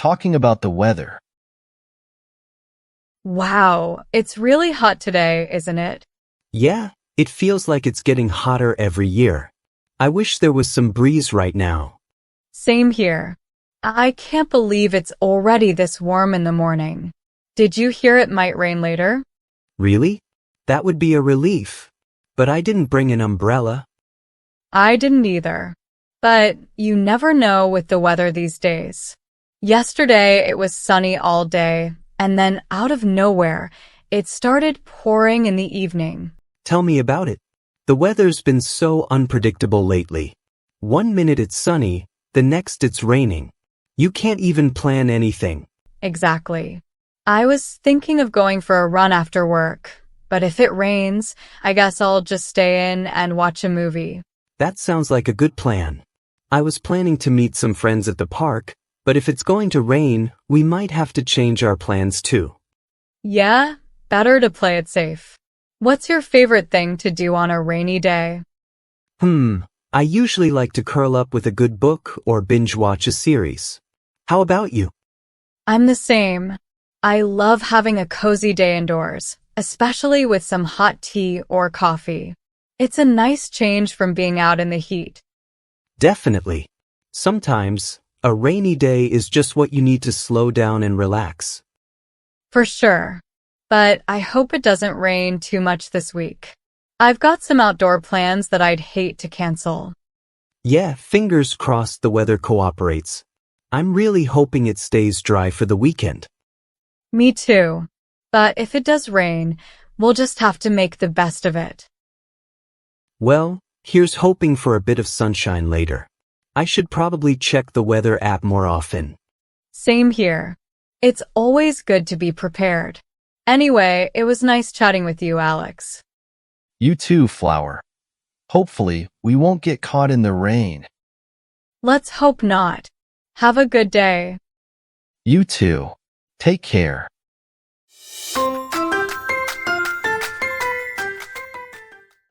talking about the weather. Wow, it's really hot today, isn't it? Yeah, it feels like it's getting hotter every year. I wish there was some breeze right now. Same here. I can't believe it's already this warm in the morning. Did you hear it might rain later? Really? That would be a relief. But I didn't bring an umbrella. I didn't either. But you never know with the weather these days. Yesterday it was sunny all day, and then out of nowhere, it started pouring in the evening. Tell me about it. The weather's been so unpredictable lately. One minute it's sunny, the next it's raining. You can't even plan anything. Exactly. I was thinking of going for a run after work, but if it rains, I guess I'll just stay in and watch a movie. That sounds like a good plan. I was planning to meet some friends at the park, but if it's going to rain, we might have to change our plans too. Yeah, better to play it safe. What's your favorite thing to do on a rainy day? I usually like to curl up with a good book or binge watch a series. How about you? I'm the same. I love having a cozy day indoors, especially with some hot tea or coffee. It's a nice change from being out in the heat. Definitely. Sometimes, a rainy day is just what you need to slow down and relax. For sure. But I hope it doesn't rain too much this week. I've got some outdoor plans that I'd hate to cancel. Yeah, fingers crossed the weather cooperates. I'm really hoping it stays dry for the weekend. Me too. But if it does rain, we'll just have to make the best of it. Well, here's hoping for a bit of sunshine later. I should probably check the weather app more often. Same here. It's always good to be prepared. Anyway, it was nice chatting with you, Alex. You too, Flower. Hopefully, we won't get caught in the rain. Let's hope not. Have a good day. You too. Take care.